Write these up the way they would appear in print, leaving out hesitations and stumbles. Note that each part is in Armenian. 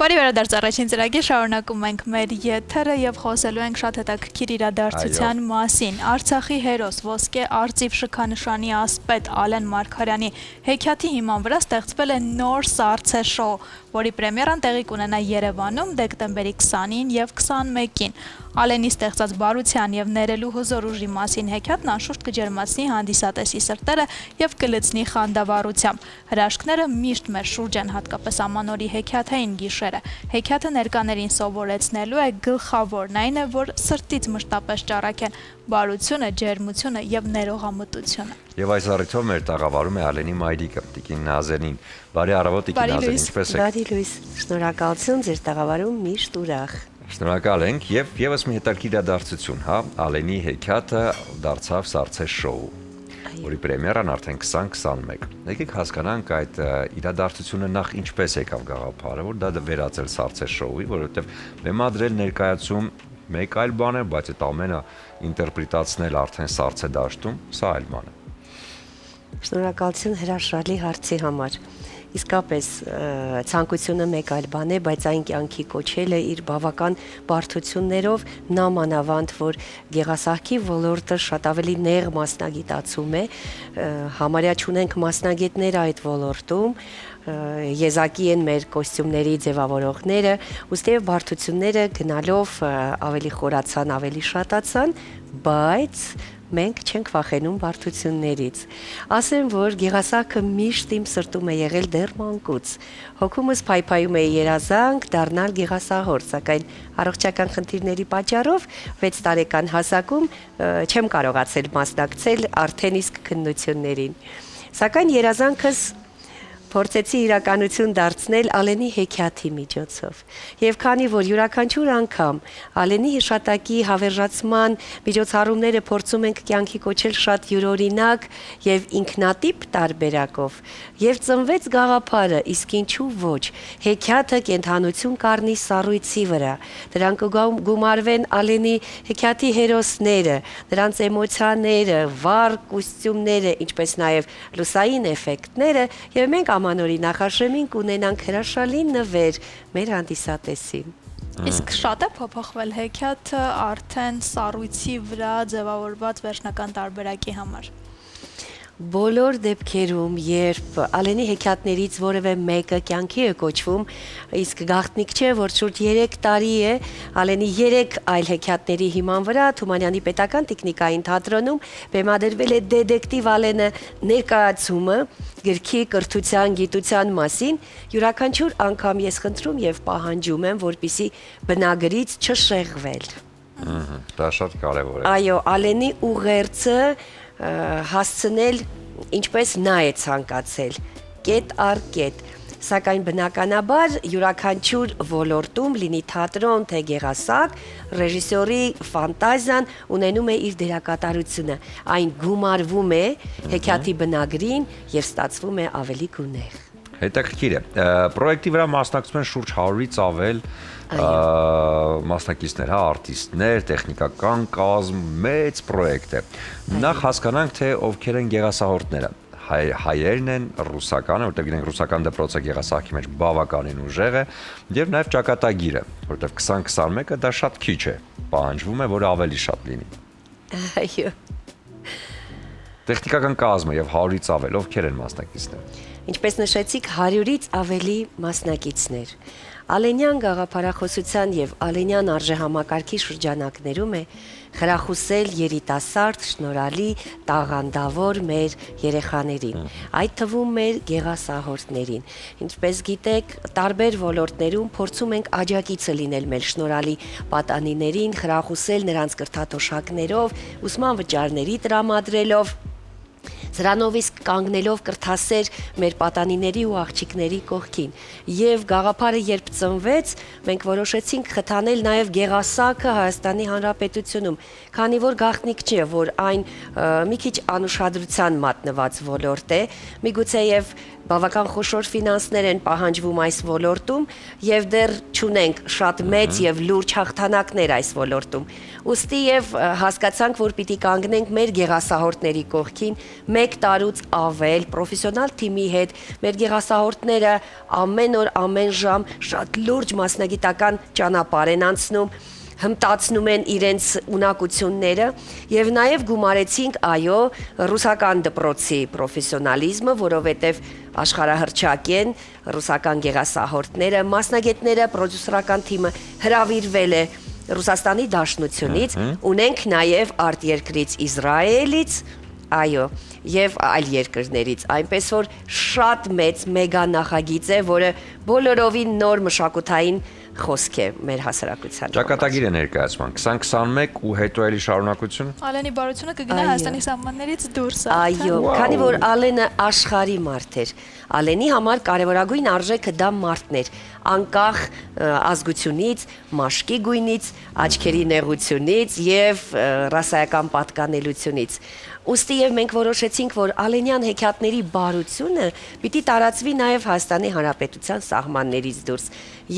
Բարի վերադարձ առաջին ծրագիր, շարունակում ենք մեր եթերը և խոսելու ենք շատ հետաքրքիր իրադարձության մասին։ Արցախի հերոս ոսկե արծիվ շքանշանի ասպետ Ալեն Մարգարյանի հեքիաթի հիման վրա ստեղծվել է նոր սառցե շոու, որի պրեմիերան տեղի կունենա Երևանում դեկտեմբերի 20-ին և 21-ին։ Ալենի ստեղծած բարության և ներելու հզոր ուժի մասին հեքիաթն անշուշտ կջերմացնի հանդիսատեսի սրտերը և կլցնի խանդավառությամբ։ Հրաշքները միշտ մեր շուրջ են, հատկապես ամանորի հեքիաթային գիշերը։ Հեքիաթը ներկաներին սովորեցնելու է գլխավորն այն է, որ սրտից մշտապես ճառագեն բարությունը, ջերմությունը և ներողամտությունը։ Եվ այս առիթով մեր տաղավարում է Ալենի մայրիկը, Տիկին Նազենին։ Բարի առավոտ, Տիկին Նազեն, ինչպե՞ս եք։ Բարի լույս, շնորհակալություն, ձեր տաղավարում միշտ ուրախ։ Շնորհակալ ենք եւ եւս մի հետաքրքիր իրադարձություն, հա, Ալենի հեքիաթը դարձավ սառցե շոու, որի պրեմիերան արդեն 2021։ Եկեք հասկանանք այդ իրադարձությունը նախ ինչպես եկավ գաղափարը, որ դա վերածել սառցե շոուի, որովհետեւ բեմադրել ներկայացում մեկ այլ բան է, բայց այդ ամենը ինտերպրետացնել արդեն սառցե դաշտում, սա այլ բան է։ Շնորհակալություն հրաշալի հարցի համար։ Իսկապես ցանկությունը մեկ այլ բան է, բայց այն կյանքի կոչելը իր բավական բարդություններով, նամանավանդ, որ գեղասահքի ոլորտը շատ ավելի նեղ մասնագիտացում է, համարյա չունենք մասնագետներ այդ ոլորտում, եզակի են մեր կոստյումների ձևավորողները, ուստի բարդությունները գնալով ավելի խորացան, ավելի շատացան, բայց մենք չենք վախենում բարդություններից։ Ասեմ, որ գեղասահքը միշտ իմ սրտում է եղել դեռ մանկուց։ Հոգումս փայփայում է երազանք դառնալ գեղասահոր, սակայն առողջական խնդիրների պատճառով 6 տարեկան հասակում չեմ կարողացել մասնակցել արդեն իսկ քննություններին։ Սակայն երազանքս փորձեցի իրականություն դարձնել Ալենի հեքիաթի միջոցով։ Եվ քանի որ յուրաքանչյուր անգամ Ալենի հիշատակի հավերժացման միջոցառումները փորձում ենք կյանքի կոչել շատ յուրօրինակ եւ ինքնատիպ տարբերակով, եւ ծնվեց գաղափարը, իսկ ինչու ոչ, հեքիաթը կենթանություն կառնի սառույցի վրա, դրան կգումարվեն Ալենի հեքիաթի հերոսները, դրանց էմոցիաները, վառ կոստյումները, ինչպես նաեւ լուսային էֆեկտները, եւ մենք ամանորի նախաշեմին կունենանք հրաշալի նվեր մեր հանդիսատեսին։ Իսկ շատ է փոփոխվել հեքիաթը արդեն սառույցի վրա ձևավորված վերջնական տարբերակի համար։ Բոլոր դեպքերում, երբ Ալենի հեքիաթներից որևէ մեկը կյանքի է կոչվում, իսկ գաղտնիք չէ, որ շուրջ 3 տարի է Ալենի 3 այլ հեքիաթների հիման վրա Թումանյանի պետական տեխնիկային թատրոնում բեմադրվել է դետեկտիվ Ալենը ներկայացումը գրքի կրթության, գիտության մասին, յուրաքանչյուր անգամ ես խնդրում եւ պահանջում եմ, որպեսզի բնագրից չշեղվել։ Դա շատ կարևոր է։ Այո, Ալենի ուղերձը հասցնել ինչպես նա է ցանկացել, կետ առ կետ, սակայն բնականաբար յուրաքանչյուր ոլորտում, լինի թատրոն, թե գեղասահք, ռեժիսորի ֆանտազիան ունենում է իր դերակատարությունը, այն գումարվում է հեքիաթի բնագրին եւ ստացվում է ավելի գունեղ։ Հետաքրքիր է։ Պրոյեկտի վրա մասնակցում են շուրջ 100-ից ավել մասնակիցներ, հա, արտիստներ, տեխնիկական կազմ, մեծ պրոյեկտ է։ Նախ հասկանանք, թե ովքեր են գեղասահորդները։ Հայերն են, ռուսականը, որտեղ գիտենք ռուսական դպրոցը գեղասահքի մեջ բավականին ուժեղ է, եւ նաեւ ճակատագիրը, որտեղ 2021-ը դա շատ քիչ է, պահանջվում է, որ ավելի շատ լինի։ Այո։ Տեխնիկական կազմը եւ 100-ից ավել, ովքեր են մասնակիցները։ Ինչպես նշեցիք, 100-ից ավելի մասնակիցներ։ Ալենյան գաղափարախոսության եւ Ալենյան արժեհամակարգի շրջանակներում է խրախուսել երիտասարդ, շնորհալի, տաղանդավոր մեր երեխաներին, այդ թվում մեր գեղասահորդներին։ Ինչպես գիտեք, տարբեր ոլորտներում փորձում ենք աջակիցը լինել մեր շնորհալի պատանիներին, խրախուսել նրանց կրթաթոշակներով, ուսման վճարների տրամադրելով, Սրանով իսկ կանգնելով կրթասեր մեր պատանիների ու աղջիկների կողքին։ Եվ գաղափարը երբ ծնվեց, մենք որոշեցինք խթանել նաև գեղասահքը Հայաստանի Հանրապետությունում, քանի որ գաղտնիք չէ, որ այն մի քիչ անուշադրության մատնված ոլորտ է, միգուցե եւ բավական խոշոր ֆինանսներ են պահանջվում այս ոլորտում եւ դեռ չունենք շատ մեծ եւ լուրջ հաղթանակներ այս ոլորտում։ Ուստի եւ հասկացանք, որ պիտի կանգնենք մեր գեղասահորդների կողքին 1 տարուց ավել պրոֆեսիոնալ թիմի հետ։ Մեր գեղասահորդները ամեն օր, ամեն ժամ շատ լուրջ մասնագիտական ճանապարհ են անցնում, հմտացնում են իրենց ունակությունները եւ նաեւ գումարեցինք ռուսական դպրոցի պրոֆեսիոնալիզմը, որովհետեւ աշխարհահռչակ են ռուսական գեղասահորդները, մասնագետները, պրոդյուսերական թիմը հրավիրվել է Ռուսաստանի Դաշնությունից, ունենք նաեւ արտերկրից Իսրայելից, եւ այլ երկրներից, այնպես որ շատ մեծ մեգա նախագիծ է, որը բոլորովին նոր մշակութային խոսք է մեր հասարակության։ Ճակատագիր է ներկայացման 2021 ու հետո էլի շարունակություն։ Ալենի բարությունը կգնա Հայաստանի սահմաններից դուրս։ Այո, քանի որ Ալենը աշխարհի մարդ էր, Ալենի համար կարևորագույն արժեքը դա մարդն էր, անկախ ազգությունից, մաշկի գույնից, աչքերի նեղությունից եւ ռասայական պատկանելությունից։ Ուստի եւ մենք որոշեցինք, որ Ալենյան հեքիաթների բարությունը պիտի տարածվի նաեւ Հայաստանի Հանրապետության սահմաններից դուրս։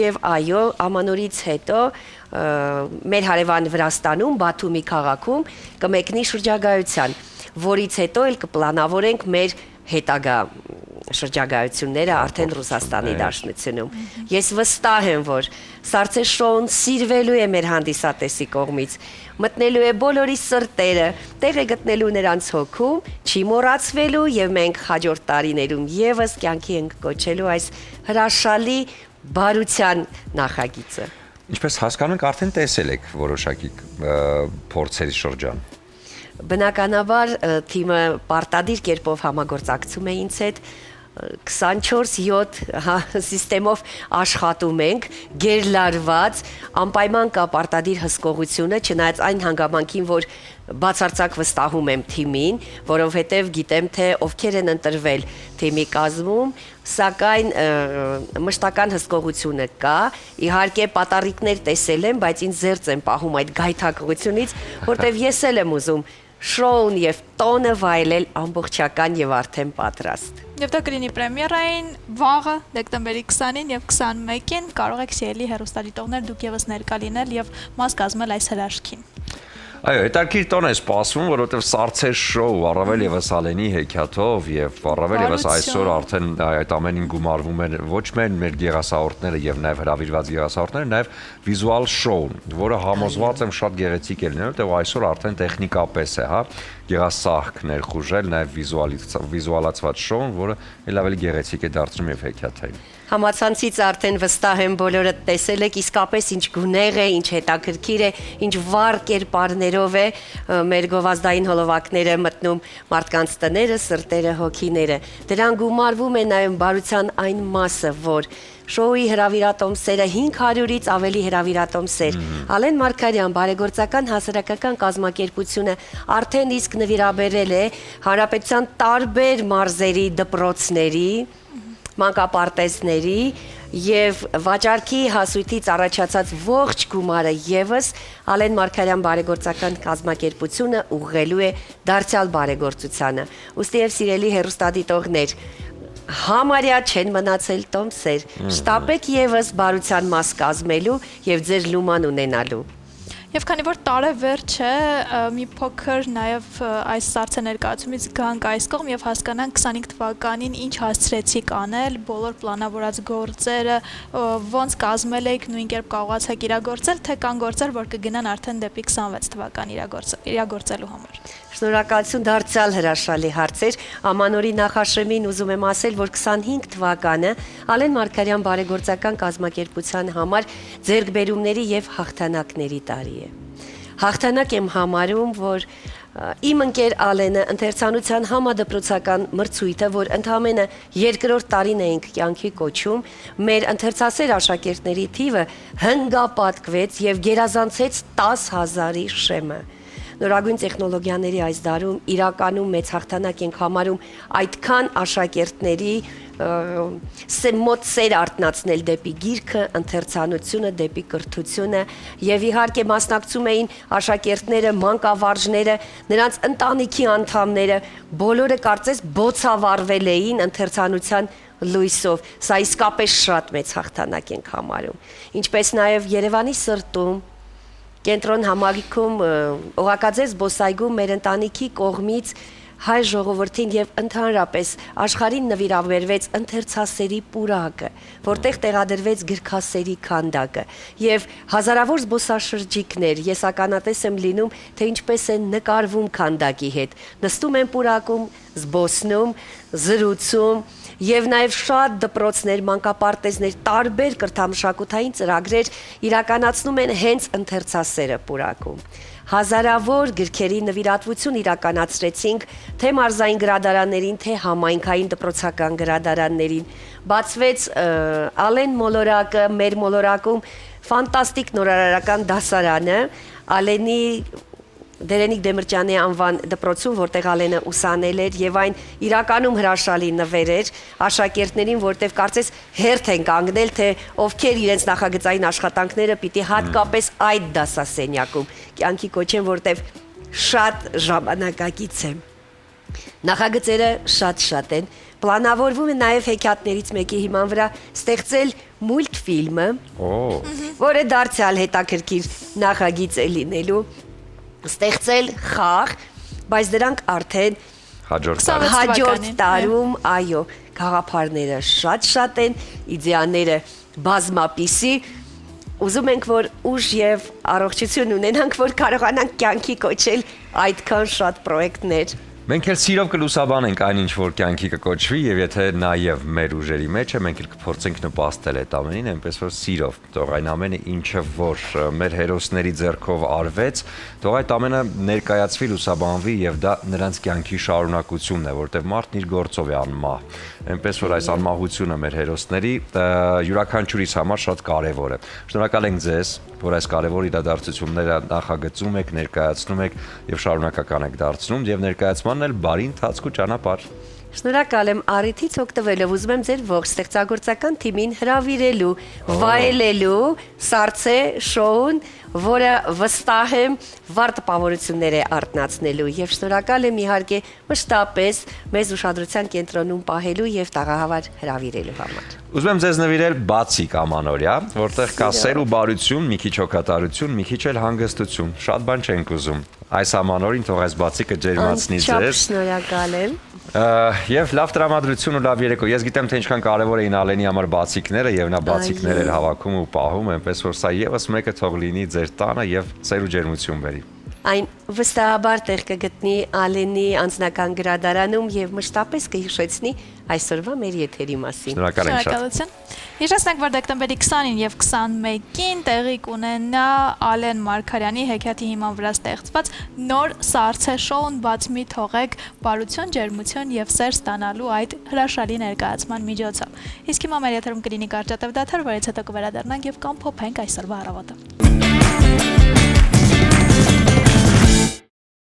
Եվ այո, ամանորից հետո մեր հարևան Վրաստանում, Բաթումի քաղաքում կմեկնի շրջագայության, որից հետո էլ կպլանավորենք մեր հետագա շրջագայությունները արդեն Ռուսաստանի Դաշնությունում։ Ես վստահ եմ, որ Սառցե շոուն սիրվելու է մեր հանդիսատեսի կողմից, մտնելու է բոլորի սրտերը, տեղ է գտնելու նրանց հոգում, չի մոռացվելու եւ մենք հաջորդ տարիներում եւս կյանքի ենք կոչելու այս հրաշալի բարության նախագիծը։ Ինչպես հասկանում եք, արդեն տեսել եք որոշակի փորձերի շրջան։ Բնականաբար թիմը պարտադիր կերպով համագործակցում է ինձ հետ 24/7 սիստեմով աշխատում ենք, գերլարված, անպայման կա պարտադիր հսկողությունը, չնայած այն հանգամանքին, որ բացարձակ վստահում եմ թիմին, որովհետև գիտեմ, թե ովքեր են ընտրվել թիմի կազմում, սակայն մշտական հսկողությունը կա, իհարկե պատառիկներ տեսել եմ, բայց ինձ զերծ եմ պահում այդ գայթակղությունից, որտև ես էլ եմ ուզում շոուն եւ տոնը վայելել ամբողջական եւ արդեն պատրաստ։ Եվ դա կլինի պրեմիերային վաղը դեկտեմբերի 20-ին եւ 21-ին կարող եք սիրելի հեռուստադիտողներ դուք եւս ներկա լինել եւ մաս կազմել այս հրաշքին։ Այո, հետաքրքիր տոն է սպասվում, որովհետև Սառցե շոու առավել եւս Ալենի հեքիաթով եւ առավել եւս այսօր արդեն այդ ամենին գումարվում են ոչ միայն մեր գեղասահորդները եւ նաեւ հրավիրված գեղասահորդները, նաեւ վիզուալ շոուն, որը համոզված եմ շատ գեղեցիկ է լինելու, որտեղ այսօր արդեն տեխնիկապես է, հա, գեղասահք ներխուժել, նաեւ վիզուալացված շոուն, որը ել ավելի գեղեցիկ է դարձնում եւ հեքիաթային։ Համացանցից արդեն վստահ եմ բոլորը տեսել եք իսկապես ինչ գունեղ է, ինչ հետաքրքիր է, ինչ վառ կերպարներով է մեր գովազդային հոլովակները մտնում մարդկանց տները, սրտերը, հոգիները։ Դրան գումարվում է նաև բարության այն մասը, որ շոուի հրավիրատոմսերը 500-ից ավելի հրավիրատոմսեր։ Ալեն Մարգարյան բարեգործական հասարակական կազմակերպությունը արդեն իսկ նվիրաբերել է հանրապետության տարբեր մարզերի դպրոցների, մանկապարտեզների եւ վաճառքի հասույթից առաջացած ողջ գումարը եւս Ալեն Մարգարյան բարեգործական կազմակերպությունը ուղղելու է դարձյալ բարեգործությանը։ Ուստի եւ սիրելի հեռուստադիտողներ, համարյա չեն մնացել տոմսեր, շտապեք եւս բարության մաս կազմելու եւ ձեր լուման ունենալու։ Եվ քանի որ տարեվերջ է, մի փոքր նաև այս սառցե ներկայացումից գանք այս կողմ եւ հասկանանք 25 թվականին ինչ հասցրեցիք անել, բոլոր պլանավորած գործերը, ոնց կազմել եք, նույն կերպ կարողացաք իրագործել, թե կան գործեր, որ կգնան արդեն դեպի 26 թվական իրագործելու համար։ Շնորհակալություն, դարձյալ հրաշալի հարցեր։ Ամանորի նախաշեմին ուզում եմ ասել, որ 25 թվականը Ալեն Մարգարյան բարեգործական կազմակերպության համար ձեռքբերումների եւ հաղթանակների տարի է։ Հաղթանակ եմ համարում, որ իմ ընկեր Ալենը ընթերցանության համադպրոցական մրցույթը, որ ընդամենը երկրորդ տարին էինք կյանքի կոչում, մեր ընթերցասեր աշակերտների թիվը հնգապատկվեց եւ գերազանցեց 10,000-ի շեմը։ Նորագույն տեխնոլոգիաների այս դարում իրականում մեծ հաղթանակ ենք համարում այդքան աշակերտների մոտ սեր արտնացնել դեպի գիրքը, ընթերցանությունը, դեպի կրթությունը եւ իհարկե մասնակցում էին աշակերտները, մանկավարժները, նրանց ընտանիքի անդամները, բոլորը կարծես բոցավառվել էին ընթերցանության լույսով, սա իսկապես շատ մեծ հաղթանակ ենք համարում, ինչպես նաև Երևանի սրտում, կենտրոն համայնքում Օղակաձև զբոսայգում մեր ընտանիքի կողմից հայ ժողովրդին եւ ընդհանրապես աշխարհին նվիրաբերվեց ընթերցասերի պուրակը, որտեղ տեղադրվեց գրքասերի քանդակը եւ հազարավոր զբոսաշրջիկներ, ես ականատես եմ լինում, թե ինչպես են նկարվում քանդակի հետ, նստում են պուրակում, զբոսնում, զրուցում եւ նաեւ շատ դպրոցներ, մանկապարտեզներ, տարբեր կրթամշակութային ծրագրեր իրականացնում են հենց ընթերցասերը պուրակում։ Հազարավոր գրքերի նվիրատվություն իրականացրեցինք թե մարզային գրադարաններին, թե համայնքային դպրոցական գրադարաններին։ Բացվեց Ալեն մոլորակը, մեր մոլորակում ֆանտաստիկ նորարարական դասարանը, Ալենի Դերենիկ Դեմիրճյանի անվան դպրոցում, որտեղ Ալենը ուսանել էր եւ այն իրականում հրաշալի նվեր էր աշակերտներին, որտեղ կարծես հերթ են կանգնել, թե ովքեր իրենց նախագծային աշխատանքները պիտի հատկապես այդ դասասենյակում կյանքի կոչեն, որտեղ շատ ժամանակակից է։ Նախագծերը շատ են։ Պլանավորվում է նաեւ հեքիաթներից մեկի հիման վրա ստեղծել մուլտֆիլմը, որը դարձյալ հետաքրքիր նախագիծ է լինելու, ստեղծել խաղ, բայց դրանք արդեն հաջորդ տարում, այո, գաղափարները շատ են, իդեաները բազմապիսի, ուզում ենք, որ ուժ եւ առողջություն ունենանք, որ կարողանանք կյանքի կոչել այդքան շատ պրոյեկտներ։ Մենք էլ սիրով կլուսաբանենք այն ինչ որ կյանքի կկոչվի եւ եթե նաեւ մեր ուժերի մեջ է, մենք էլ կփորձենք նպաստել այդ ամենին, այնպես որ սիրով, թող այն ամենը ինչը որ մեր հերոսների ձեռքով արվեց, թող այդ ամենը ներկայացվի, լուսաբանվի եւ դա նրանց կյանքի շարունակությունն է, որտեղ մարդն իր գործով է անմահ։ Այնպես որ այս անմահությունը մեր հերոսների յուրաքանչյուրիս համար շատ կարեւոր է։ Շնորհակալ ենք ձեզ, որ այս կարևոր իրադարձությունները նախագծում եք, ներկայացնում եք եւ շարունակական եք դարձնում եւ ներկայացմանն էլ բարի ընթացք ու ճանապարհ։ Շնորհակալ եմ առիթից օգտվելով, ուզում եմ ձեր ողջ ստեղծագործական թիմին հրավիրելու, վայելելու Սառցե շոուն, որը վստահ եմ վառ տպավորություններ է արտնացնելու եւ շնորհակալ եմ իհարկե մշտապես մեզ ուշադրության կենտրոնում պահելու եւ տաղահավար հրավիրելու համար։ Ուզում եմ ձեզ նվիրել բացիկ ամանորյա, որտեղ կա սեր ու բարություն, մի քիչ հոգատարություն, մի քիչ էլ հանգստություն, շատ բան չենք ուզում։ Այս ամանորին թող այս բացիկը ջերմացնի ձեզ։ Շնորհակալ եմ։ Եվ լավ տրամադրություն ու լավ երեկո։ Ես գիտեմ, թե ինչքան կարևոր էին Ալենի համար բացիկները եւ նա բացիկներ էր հավաքում ու պահում, այնպես որ սա եւս մեկը թող լինի ձեր տանը եւ ծեր ու ջերմություն բերի։ Այն վստահաբար տեղ կգտնի Ալենի անձնական գրադարանում եւ մշտապես կհիշեցնի այսօրվա մեր եթերի մասին։ Շնորհակալ ենք շատ։ Հիշեցնենք, որ դեկտեմբերի 20-ին եւ 21-ին տեղի կունենա Ալեն Մարգարյանի հեքիաթի հիման վրա ստեղծված նոր Սառցե շոուն բաց մի թողեք բարություն, ջերմություն եւ սեր ստանալու այդ հրաշալի ներկայացման միջոցով։ Իսկ հիմա մեր եթերում կլինի կարճատև դադար, որից հետո կվերադառնանք եւ կամփոփենք այսօրվա առավոտը։